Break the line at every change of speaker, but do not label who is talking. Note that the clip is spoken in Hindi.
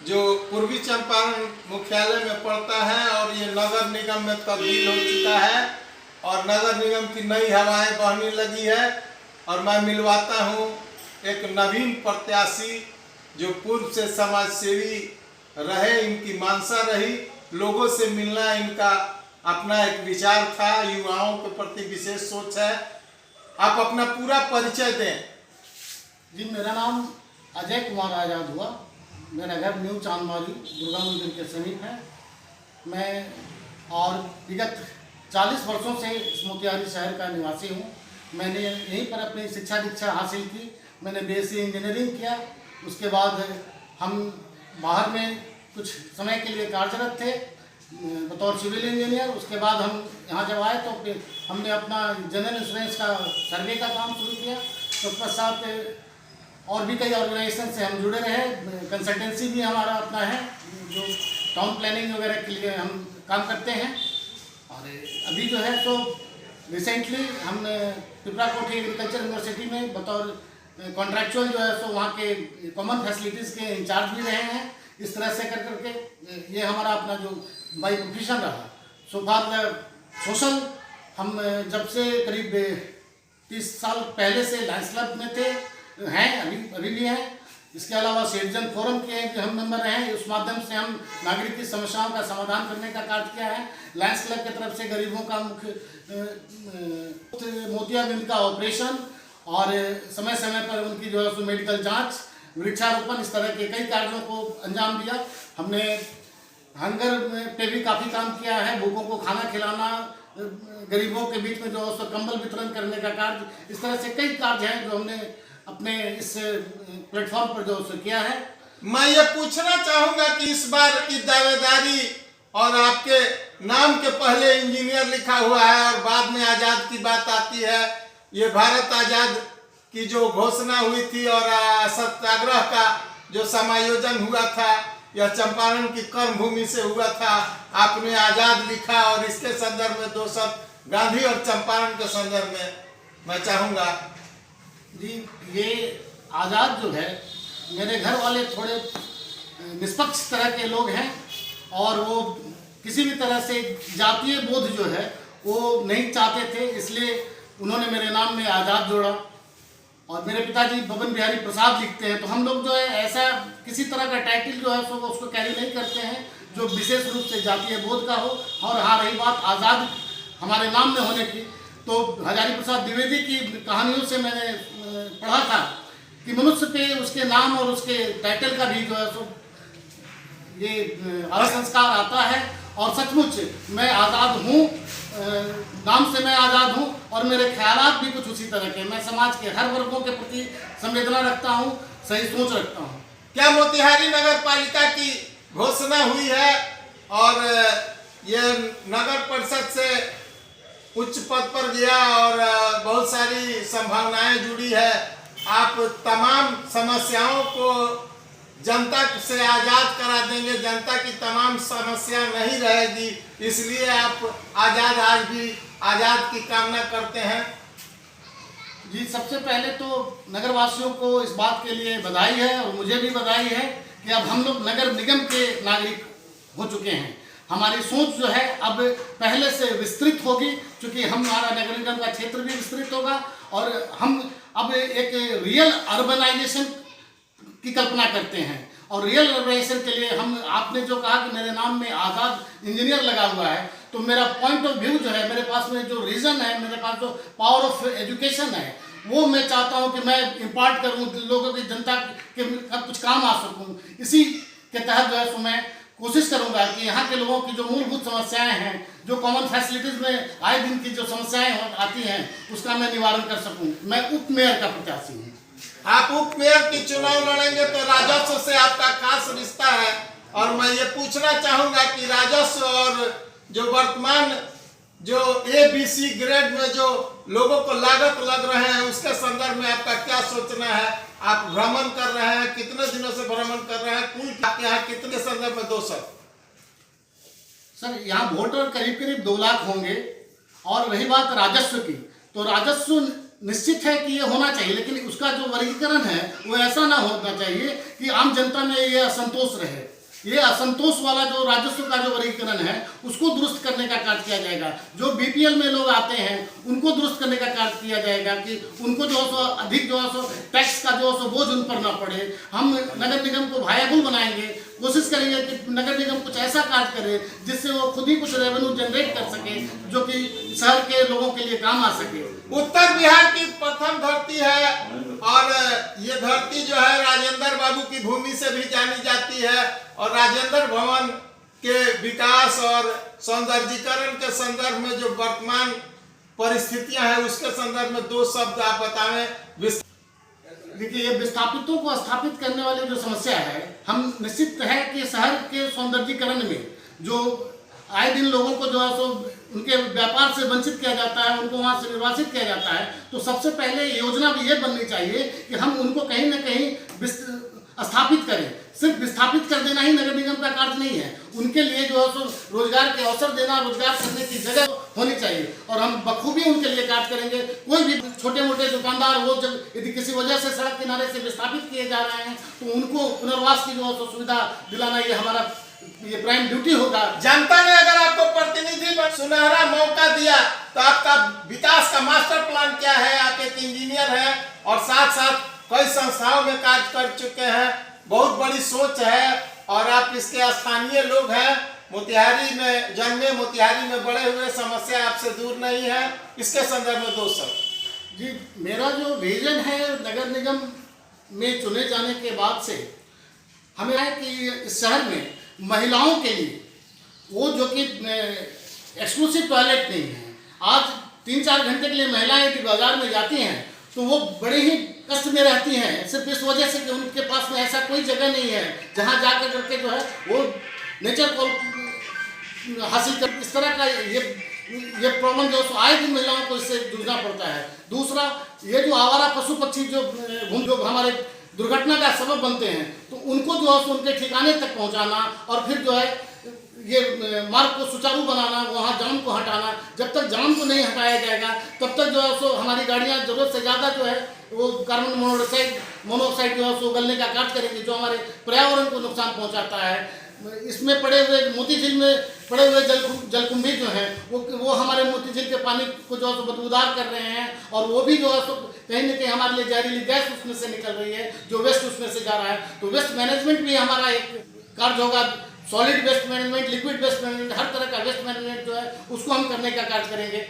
जो पूर्वी चंपारण मुख्यालय में पड़ता है और ये नगर निगम में तब्दील हो चुका है और नगर निगम की नई हवाएं बहने लगी है। और मैं मिलवाता हूँ एक नवीन प्रत्याशी जो पूर्व से समाज सेवी रहे, इनकी मानसा रही, लोगों से मिलना इनका अपना एक विचार था, युवाओं के प्रति विशेष सोच है। आप अपना पूरा परिचय दें।
जी, मेरा नाम अजय कुमार आज़ाद हुआ। मेरा घर न्यू चांदमारी दुर्गा मंदिर के समीप है। मैं और विगत 40 वर्षों से इस मोतिहारी शहर का निवासी हूँ। मैंने यहीं पर अपनी शिक्षा दीक्षा हासिल की। मैंने बीएससी इंजीनियरिंग किया। उसके बाद हम बाहर में कुछ समय के लिए कार्यरत थे बतौर सिविल इंजीनियर। उसके बाद हम यहाँ जब आए तो हमने अपना जनरल इंश्योरेंस का सर्वे का काम शुरू किया। तो पश्चात और भी कई ऑर्गेनाइजेशन से हम जुड़े रहे। कंसल्टेंसी भी हमारा अपना है जो टाउन प्लानिंग वगैरह के लिए हम काम करते हैं। और अभी जो है तो रिसेंटली हम पिपरा कोठी एग्रीकल्चर यूनिवर्सिटी में बतौर कॉन्ट्रैक्चुअल जो है सो वहाँ के कॉमन फैसिलिटीज़ के इंचार्ज भी रहे हैं। इस तरह से कर करके ये हमारा अपना जो बाई प्रोफेशन रहा। सो फॉर सोशल हम जब से करीब 30 साल पहले से लायंस क्लब में थे हैं, अभी भी हैं। इसके अलावा सिटीजन फोरम के हम मेंबर रहे हैं। उस माध्यम से हम नागरिक की समस्याओं का समाधान करने का कार्य किया है। लायंस क्लब की तरफ से गरीबों का मुख्य मोतियाबिंद का ऑपरेशन और समय समय पर उनकी जो है मेडिकल जांच, वृक्षारोपण, इस तरह के कई कार्यों को अंजाम दिया। हमने हंगर पे भी काफ़ी काम किया है। भूखों को खाना खिलाना, गरीबों के बीच में जो है कंबल वितरण करने का कार्य, इस तरह से कई कार्य हैं जो हमने अपने इस प्लेटफॉर्म पर जो किया है।
मैं ये पूछना चाहूँगा कि इस बार की दावेदारी और आपके नाम के पहले इंजीनियर लिखा हुआ है और बाद में आज़ाद की बात आती है। ये भारत आज़ाद की जो घोषणा हुई थी और सत्याग्रह का जो समायोजन हुआ था, यह चंपारण की कर्मभूमि से हुआ था। आपने आज़ाद लिखा और इसके संदर्भ में 2 शब्द गांधी और चंपारण के संदर्भ में मैं चाहूँगा।
जी, ये आज़ाद जो है, मेरे घर वाले थोड़े निष्पक्ष तरह के लोग हैं और वो किसी भी तरह से जातीय बोध जो है वो नहीं चाहते थे, इसलिए उन्होंने मेरे नाम में आज़ाद जोड़ा। और मेरे पिताजी बबन बिहारी प्रसाद लिखते हैं, तो हम लोग जो है ऐसा किसी तरह का टाइटल जो है सो उसको कैरी नहीं करते हैं जो विशेष रूप से जातीय बोध का हो। और हाँ, रही बात आज़ाद हमारे नाम में होने की, तो हजारी प्रसाद द्विवेदी की कहानियों से मैंने पढ़ा था कि मनुष्य पे उसके नाम और उसके टाइटल का भी जो है सो ये संस्कार आता है। और सचमुच मैं आज़ाद हूँ, नाम से मैं आज़ाद हूँ और मेरे ख्यालात भी कुछ उसी तरह के। मैं समाज के हर वर्गों के प्रति संवेदना रखता हूँ, सही सोच रखता हूँ।
क्या मोतिहारी नगर पालिका की घोषणा हुई है और ये नगर परिषद से उच्च पद पर गया और बहुत सारी संभावनाएं जुड़ी है। आप तमाम समस्याओं को जनता से आज़ाद करा देंगे, जनता की तमाम समस्या नहीं रहेगी, इसलिए आप आज़ाद आज भी आज़ाद की कामना करते हैं।
जी, सबसे पहले तो नगरवासियों को इस बात के लिए बधाई है और मुझे भी बधाई है कि अब हम लोग नगर निगम के नागरिक हो चुके हैं। हमारी सोच जो है अब पहले से विस्तृत होगी, क्योंकि हमारा नगर निगम का क्षेत्र भी विस्तृत होगा और हम अब एक रियल अर्बनाइजेशन की कल्पना करते हैं। और रियल अर्बनाइजेशन के लिए हम, आपने जो कहा कि मेरे नाम में आज़ाद इंजीनियर लगा हुआ है, तो मेरा पॉइंट ऑफ व्यू जो है, मेरे पास में जो रीज़न है, मेरे पास जो पावर ऑफ एजुकेशन है, वो मैं चाहता हूँ कि मैं इम्पार्ट करूँ लोगों की, जनता के कुछ काम आ सकूँ। इसी के तहत जो है सो मैं कोशिश करूंगा कि यहाँ के लोगों की जो मूलभूत समस्याएं हैं, जो कॉमन फैसिलिटीज़ में आए दिन की जो समस्याएं आती हैं, उसका मैं निवारण कर सकूं। मैं उप मेयर का प्रत्याशी हूँ।
आप उप मेयर की चुनाव लड़ेंगे तो राजस्व से आपका खास रिश्ता है और मैं ये पूछना चाहूँगा कि राजस्व और जो वर्तमान जो ABC ग्रेड में जो लोगों को लागत लग रहे हैं, उसके संदर्भ में आपका क्या सोचना है? आप भ्रमण कर रहे हैं, कितने दिनों से भ्रमण कर रहे हैं, कुल आपके यहाँ कितने संदर्भ में 2 शब्द?
सर, यहाँ वोटर करीब करीब 2 लाख होंगे। और रही बात राजस्व की, तो राजस्व निश्चित है कि ये होना चाहिए, लेकिन उसका जो वर्गीकरण है वो ऐसा ना होना चाहिए कि आम जनता में ये असंतोष रहे। ये असंतोष वाला जो राजस्व का जो वर्गीकरण है उसको दुरुस्त करने का कार्य किया जाएगा। जो बीपीएल में लोग आते हैं उनको दुरुस्त करने का कार्य किया जाएगा कि उनको जो है सो अधिक जो है सो टैक्स का जो है सो बोझ उन पर ना पड़े। हम नगर निगम को वायबल बनाएंगे, कोशिश करेंगे कि नगर निगम कुछ ऐसा कार्य करे जिससे वो खुद ही कुछ रेवेन्यू जनरेट कर सके, जो कि शहर के लोगों के लिए काम आ सके।
उत्तर बिहार की प्रथम धरती है और ये धरती जो है राजेंद्र बाबू की भूमि से भी जानी जाती है। और राजेंद्र भवन के विकास और सौंदर्यीकरण के संदर्भ में जो वर्तमान परिस्थितियां हैं उसके संदर्भ में दो शब्द आप बताएं।
देखिए, ये विस्थापितों को स्थापित करने वाली जो समस्या है, हम निश्चित है कि शहर के सौंदर्यीकरण में जो आए दिन लोगों को जो है सो उनके व्यापार से वंचित किया जाता है, उनको वहाँ से निर्वासित किया जाता है, तो सबसे पहले योजना भी ये बननी चाहिए कि हम उनको कहीं ना कहीं स्थापित करें। सिर्फ विस्थापित कर देना ही नगर निगम का कार्य नहीं है, उनके लिए जो है सो रोजगार के अवसर देना, रोजगार करने की जगह होनी चाहिए और हम बखूबी उनके लिए कार्य करेंगे। कोई भी छोटे मोटे दुकानदार वो जब यदि किसी वजह से सड़क किनारे से विस्थापित किए जा रहे हैं तो उनको पुनर्वास की जो है सो सुविधा दिलाना ये प्राइम ड्यूटी होगा।
जनता ने अगर आपको प्रतिनिधि सुनहरा मौका दिया तो आपका विकास का मास्टर प्लान क्या है? आप एक इंजीनियर हैं और साथ साथ कई संस्थाओं में कार्य कर चुके हैं, बहुत बड़ी सोच है और आप इसके स्थानीय लोग हैं, मोतिहारी में जन्मे, मोतिहारी में बड़े हुए, समस्या आपसे दूर नहीं है। इसके संदर्भ में दो शब्द।
जी, मेरा जो विजन है नगर निगम में चुने जाने के बाद से हमें है कि इस शहर में महिलाओं के लिए वो जो कि एक्सक्लूसिव टॉयलेट नहीं है। आज 3-4 घंटे के लिए महिलाएं यदि बाजार में जाती हैं तो वो बड़े ही कष्ट में रहती हैं, सिर्फ इस वजह से कि उनके पास में ऐसा कोई जगह नहीं है जहां जाकर करके जो है वो नेचर को हासिल कर। इस तरह का ये प्रॉब्लम जो आए दिन महिलाओं को इससे जूझना पड़ता है। दूसरा, ये जो आवारा पशु पक्षी जो हमारे दुर्घटना का सबब बनते हैं तो उनको जो है उनके ठिकाने तक पहुंचाना और फिर जो है ये मार्ग को सुचारू बनाना, वहाँ जाम को हटाना। जब तक जाम को नहीं हटाया जाएगा तब तक जो है सो हमारी गाड़ियाँ ज़रूरत से ज़्यादा जो है वो कार्बन मोनोऑक्साइड जो है सो गलने का कार्य करेंगे, जो हमारे पर्यावरण को नुकसान पहुँचाता है। इसमें पड़े हुए मोती झील में पड़े हुए जलकुंभी जो हैं वो हमारे मोती झील के पानी को जो है तो बदबूदार कर रहे हैं और वो भी जो है तो कहीं ना कहीं हमारे लिए जहरीली गैस उसमें से निकल रही है, जो वेस्ट उसमें से जा रहा है। तो वेस्ट मैनेजमेंट भी हमारा एक कार्य होगा। Solid waste management, liquid waste management, हर तरह का वेस्ट मैनेजमेंट जो है उसको हम करने का कार्य करेंगे।